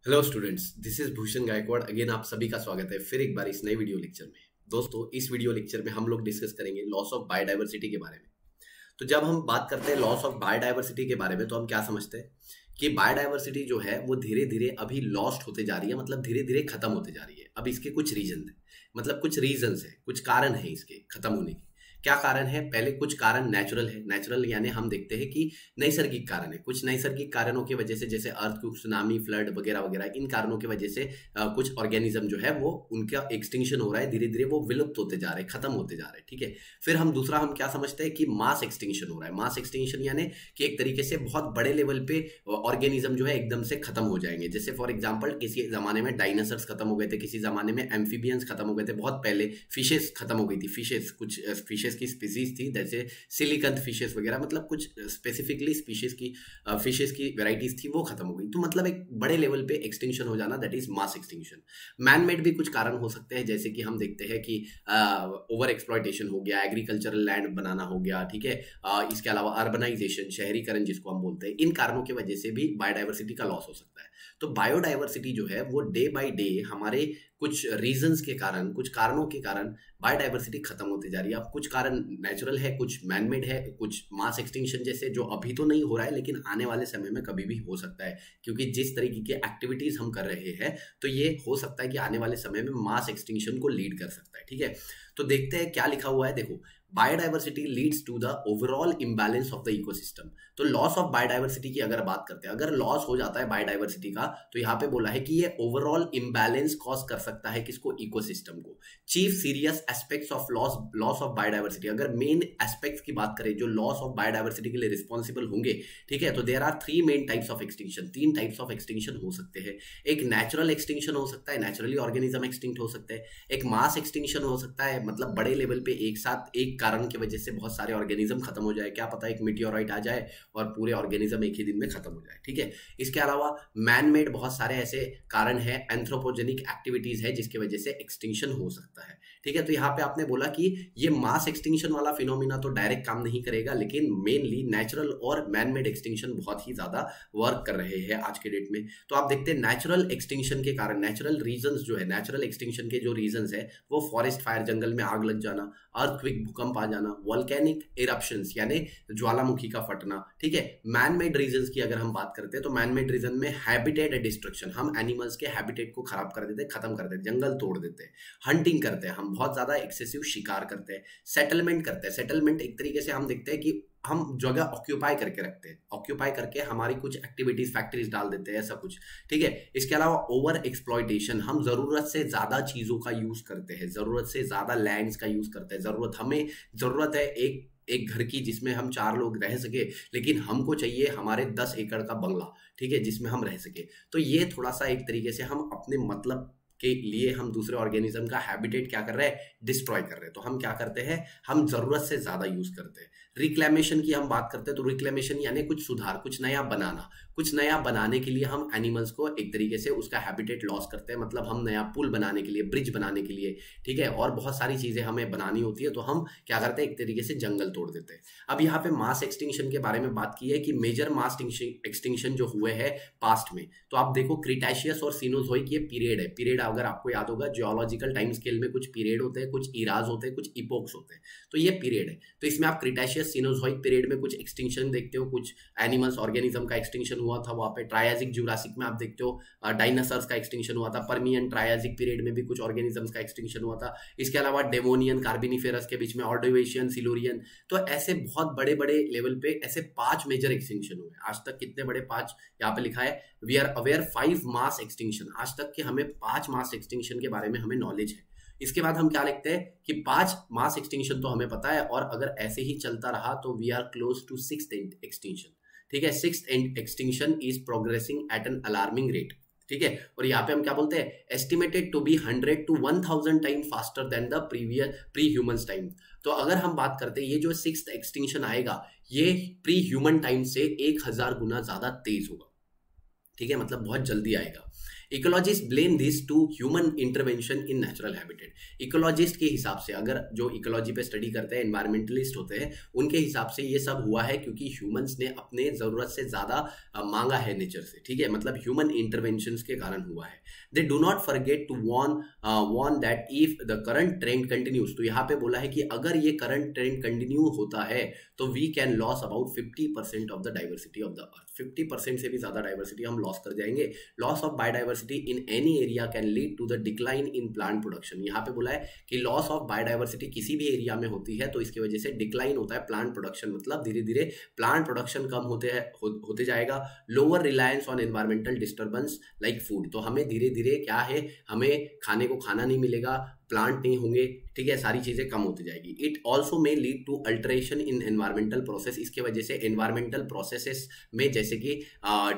Hello students, this is Bhushan Gaikwad. Again आप सभी का स्वागत है फिर एक बार इस नए वीडियो लेक्चर में। दोस्तों, इस वीडियो लेक्चर में हम लोग डिस्कस करेंगे लॉस ऑफ बायोडायवर्सिटी के बारे में। तो जब हम बात करते हैं लॉस ऑफ बायोडायवर्सिटी के बारे में तो हम क्या समझते हैं कि बायोडायवर्सिटी जो है वो धीरे धीरे अभी लॉस्ट होते जा रही है, मतलब धीरे धीरे खत्म होते जा रही है। अब इसके कुछ रीजन है, मतलब कुछ रीजंस है, कुछ कारण है इसके खत्म होने के। क्या कारण है? पहले कुछ कारण नेचुरल है। नेचुरल यानी हम देखते हैं कि नैसर्गिक कारण है। कुछ नैसर्गिक कारणों की वजह से, जैसे अर्थक्वेक, सुनामी, फ्लड वगैरह वगैरह, इन कारणों की वजह से कुछ ऑर्गेनिज्म जो है वो उनका एक्सटिंक्शन हो रहा है, धीरे धीरे वो विलुप्त होते जा रहे हैं, खत्म होते जा रहे हैं। ठीक है। फिर हम दूसरा हम क्या समझते हैं कि मास एक्सटिंक्शन हो रहा है। मास एक्सटिंक्शन यानी कि एक तरीके से बहुत बड़े लेवल पे ऑर्गेनिज्म जो है एकदम से खत्म हो जाएंगे। जैसे फॉर एग्जाम्पल किसी जमाने में डायनासोर्स खत्म हो गए थे, किसी जमाने में एम्फीबियंस खत्म हो गए थे, बहुत पहले फिशेस खत्म हो गई थी। फिशेस, कुछ फिशेस की स्पीसीज थी जैसे सिलिकंथ फिशेस वगैरह, मतलब कुछ स्पेसिफिकली स्पीशीज की फिशेस की वेराइटीज थी वो खत्म हो गई। तो मतलब एक बड़े लेवल पे एक्सटिंक्शन हो जाना, that is mass extinction. Man made भी कुछ कारण हो सकते हैं, जैसे कि हम देखते हैं कि ओवर एक्सप्लॉयटेशन हो गया, एग्रीकल्चरल लैंड बनाना हो गया। ठीक है। इसके अलावा अर्बनाइजेशन, शहरीकरण जिसको हम बोलते हैं, इन कारणों की वजह से भी बायोडायवर्सिटी का लॉस हो सकता है। तो बायोडायवर्सिटी जो है वो डे बाय डे हमारे कुछ रीजंस के कारण, कुछ कारणों के कारण बायोडायवर्सिटी खत्म होती जा रही है। अब कुछ कारण नेचुरल है, कुछ मैनमेड है, कुछ मास एक्सटिंक्शन जैसे, जो अभी तो नहीं हो रहा है लेकिन आने वाले समय में कभी भी हो सकता है, क्योंकि जिस तरीके की एक्टिविटीज हम कर रहे हैं तो ये हो सकता है कि आने वाले समय में मास एक्सटिंक्शन को लीड कर सकता है। ठीक है। तो देखते हैं क्या लिखा हुआ है। देखो, biodiversity leads to the overall imbalance of the ecosystem. तो लॉस ऑफ बायोडायवर्सिटी की अगर बात करते हैं, अगर लॉस हो जाता है बायोडायवर्सिटी का, तो यहाँ पे बोला है कि ये ओवरऑल इम्बैलेंस कॉज कर सकता है किसको? इकोसिस्टम को। Chief serious aspects of loss of biodiversity, अगर मेन एस्पेक्ट्स की बात करें जो लॉस ऑफ बायोडायवर्सिटी के लिए रिस्पॉन्सिबल होंगे, ठीक है, तो there are three main types of extinction. तीन टाइप्स ऑफ एक्सटिंक्शन हो सकते हैं। एक नेचुरल एक्सटिंक्शन हो सकता है, नेचुरली ऑर्गेनिज्म एक्सटिंक्ट हो सकते हैं। एक मास एक्सटिंक्शन हो सकता है, मतलब बड़े लेवल पे एक साथ एक कारण की वजह से बहुत सारे ऑर्गेनिज्म खत्म हो जाए। क्या पता एक मीटियोराइट आ जाए और पूरे ऑर्गेनिज्म एक ही दिन में खत्म हो जाए। ठीक है। इसके अलावा मैन मेड बहुत सारे ऐसे कारण है, एंथ्रोपोजेनिक एक्टिविटीज है जिसकी वजह से एक्सटिंक्शन हो सकता है। ठीक है। तो यहाँ पे आपने बोला कि ये मास एक्सटिंक्शन वाला फिनोमिना तो डायरेक्ट काम नहीं करेगा, लेकिन मेनली नेचुरल और मैन मेड एक्सटिंक्शन बहुत ही ज्यादा वर्क कर रहे हैं आज के डेट में। तो आप देखते हैं नेचुरल एक्सटिंक्शन के कारण, नेचुरल रीजंस जो है, नेचुरल एक्सटिंक्शन के जो रीजंस है वो फॉरेस्ट फायर, जंगल में आग लग जाना, अर्थक्वेक, भूकंप आ जाना, वोल्केनिक इरप्शंस यानी ज्वालामुखी का फटना। ठीक है। मैन मेड रीजंस की अगर हम बात करते हैं तो मैन मेड रीजन में हैबिटेट डिस्ट्रक्शन, हम एनिमल्स के हैबिटेट को खराब कर देते हैं, खत्म कर देते हैं, जंगल तोड़ देते हैं। हंटिंग करते हैं, हम बहुत ज्यादा एक्सेसिव शिकार करते हैं। सेटलमेंट करते हैं, सेटलमेंट एक तरीके से हम देखते हैं कि हम जगह ऑक्यूपाई करके रखते हैं, ऑक्यूपाई करके हमारी कुछ एक्टिविटीज, फैक्ट्रीज डाल देते हैं, ऐसा कुछ। ठीक है। इसके अलावा ओवर एक्सप्लॉयटेशन, हम जरूरत से ज्यादा चीजों का यूज करते हैं, जरूरत से ज्यादा लैंड्स का यूज करते हैं। हमें जरूरत है एक घर की जिसमें हम 4 लोग रह सके, लेकिन हमको चाहिए हमारे 10 एकड़ का बंगला, ठीक है, जिसमें हम रह सके। तो ये थोड़ा सा एक तरीके से हम अपने मतलब के लिए हम दूसरे ऑर्गेनिज्म का हैबिटेट क्या कर रहे हैं? डिस्ट्रॉय कर रहे हैं। तो हम क्या करते हैं? हम जरूरत से ज्यादा यूज करते हैं। रिक्लेमेशन की हम बात करते हैं तो रिक्लेमेशन यानी कुछ सुधार, कुछ नया बनाना। कुछ नया बनाने के लिए हम एनिमल्स को एक तरीके से उसका हैबिटेट लॉस करते हैं, मतलब हम नया पुल बनाने के लिए, ब्रिज बनाने के लिए, ठीक है, और बहुत सारी चीजें हमें बनानी होती है तो हम क्या करते हैं? एक तरीके से जंगल तोड़ देते हैं। अब यहाँ पे मास एक्सटिंक्शन के बारे में बात की है कि मेजर मास एक्सटिंक्शन जो हुए हैं पास्ट में, तो आप देखो क्रिटेशियस और सीनोजोइक ये पीरियड है। पीरियड अगर आपको याद होगा, जियोलॉजिकल टाइम स्केल में कुछ पीरियड होते हैं, कुछ इराज होते हैं, कुछ इपोक्स होते हैं। तो ये पीरियड है। तो इसमें आप क्रिटेशियस सीनोजोइक पीरियड में कुछ एक्सटिंक्शन देखते हो, कुछ एनिमल्स ऑर्गेनिज्म का एक्सटिंक्शन हुआ था वहां पे। ट्रायाजिक जुरासिक में आप देखते हो डायनासोर्स का एक्सटिंक्शन हुआ था। पर्मियन ट्रायाजिक पीरियड में भी कुछ ऑर्गेनिजम्स का एक्सटिंक्शन हुआ था। इसके अलावा डेवोनियन, कार्बोनिफेरस के बीच में ऑर्डोवेशियन, सिलुरियन। तो ऐसे बहुत बड़े बड़े लेवल पे ऐसे 5 मेजर एक्सटिंक्शन हुए आज तक। कितने बड़े? 5। यहाँ पे लिखा है we are aware 5 mass extinction. आज तक के हमें 5 मास एक्सटिंक्शन के बारे में हमें नॉलेज है। इसके बाद हम क्या लिखते हैं कि 5 मास एक्सटिंक्शन तो हमें पता है, और अगर ऐसे ही चलता रहा तो we are close to 6th extinction. ठीक है। 6th extinction is progressing at an alarming rate. ठीक है। और यहाँ पे हम क्या बोलते हैं? Estimated to be 100 to 1000 time faster than the pre human time. तो अगर हम बात करते हैं ये जो 6th एक्सटिंक्शन आएगा, ये प्री ह्यूमन टाइम से 1000 गुना ज्यादा तेज होगा। ठीक है, मतलब बहुत जल्दी आएगा। Ecologist blame this to human intervention in natural habitat. Ecologist के हिसाब से, अगर जो इकोलॉजी पे स्टडी करते हैं, एनवायरमेंटलिस्ट होते हैं, उनके हिसाब से ये सब हुआ है क्योंकि ह्यूमंस ने अपने जरूरत से ज्यादा मांगा है नेचर से, ठीक है, मतलब ह्यूमन इंटरवेंशंस के कारण हुआ है। They do not forget to warn that if the current trend continues, तो यहाँ पे बोला है कि अगर ये करंट ट्रेंड कंटिन्यू होता है तो we can loss about 50% of the diversity of the earth. 50% से भी ज्यादा डाइवर्सिटी हम लॉस कर जाएंगे। Loss of biodiversity in any area can lead to the decline in plant production. यहाँ पे बोला है कि लॉस ऑफ बायोडाइवर्सिटी किसी भी एरिया में होती है तो इसकी वजह से डिक्लाइन होता है प्लांट प्रोडक्शन, मतलब धीरे धीरे प्लांट प्रोडक्शन कम होते जाएगा। Lower reliance on environmental disturbance like food, तो हमें धीरे धीरे क्या है, हमें खाने को खाना नहीं मिलेगा, प्लांट नहीं होंगे, ठीक है, सारी चीजें कम होती जाएगी। It also may lead to alteration in environmental process, इसके वजह से एनवायरमेंटल प्रोसेसेस में जैसे कि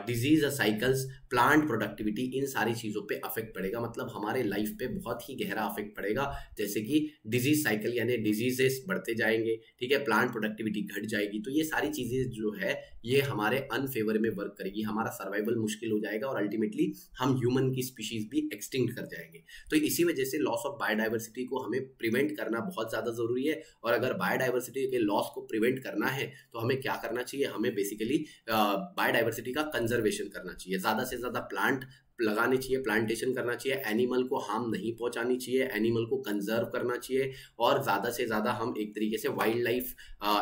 डिजीज साइकिल्स, प्लांट प्रोडक्टिविटी, इन सारी चीजों पे अफेक्ट पड़ेगा, मतलब हमारे लाइफ पे बहुत ही गहरा अफेक्ट पड़ेगा। जैसे कि डिजीज साइकिल यानी डिजीजेस बढ़ते जाएंगे, ठीक है, प्लांट प्रोडक्टिविटी घट जाएगी, तो ये सारी चीजें जो है ये हमारे अनफेवर में वर्क करेगी, हमारा सर्वाइवल मुश्किल हो जाएगा और अल्टीमेटली हम ह्यूमन की स्पीशीज भी एक्सटिंक्ट कर जाएंगे। तो इसी वजह से लॉस ऑफ बायोडाइवर्सिटी को हमें प्रिवेंट करना बहुत ज्यादा जरूरी है। और अगर बायोडाइवर्सिटी के लॉस को प्रिवेंट करना है तो हमें क्या करना चाहिए, हमें बेसिकली बायोडाइवर्सिटी का कंजर्वेशन करना चाहिए, ज्यादा से ज्यादा प्लांट लगाने चाहिए, प्लांटेशन करना चाहिए, एनिमल को हार्म नहीं पहुंचानी चाहिए, एनिमल को कंजर्व करना चाहिए और ज्यादा से ज्यादा हम एक तरीके से वाइल्ड लाइफ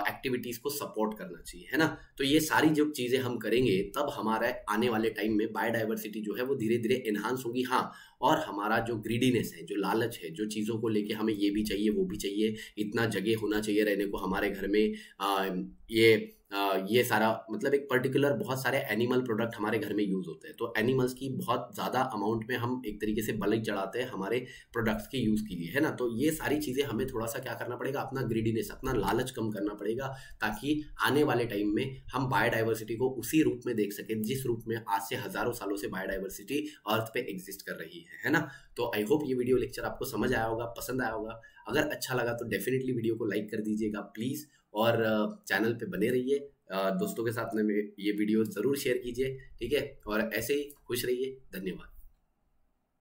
एक्टिविटीज को सपोर्ट करना चाहिए, है ना। तो ये सारी जो चीजें हम करेंगे तब हमारे आने वाले टाइम में बायोडाइवर्सिटी जो है वो धीरे धीरे एनहांस होगी। हाँ, और हमारा जो ग्रीडीनेस है, जो लालच है, जो चीज़ों को लेके हमें ये भी चाहिए वो भी चाहिए, इतना जगह होना चाहिए रहने को हमारे घर में, ये सारा मतलब एक पर्टिकुलर बहुत सारे एनिमल प्रोडक्ट हमारे घर में यूज होते हैं, तो एनिमल्स की बहुत ज़्यादा अमाउंट में हम एक तरीके से बलि चढ़ाते हैं हमारे प्रोडक्ट्स के यूज़ के लिए, है ना। तो ये सारी चीज़ें हमें थोड़ा सा क्या करना पड़ेगा, अपना ग्रीडीनेस, अपना लालच कम करना पड़ेगा, ताकि आने वाले टाइम में हम बायोडाइवर्सिटी को उसी रूप में देख सकें जिस रूप में आज से हजारों सालों से बायोडाइवर्सिटी अर्थ पे एग्जिस्ट कर रही है ना। तो आई होप ये वीडियो लेक्चर आपको समझ आया होगा, पसंद आया होगा। अगर अच्छा लगा तो डेफिनेटली वीडियो को लाइक कर दीजिएगा प्लीज़, और चैनल पे बने रहिए, दोस्तों के साथ में ये वीडियो ज़रूर शेयर कीजिए, ठीक है, और ऐसे ही खुश रहिए। धन्यवाद।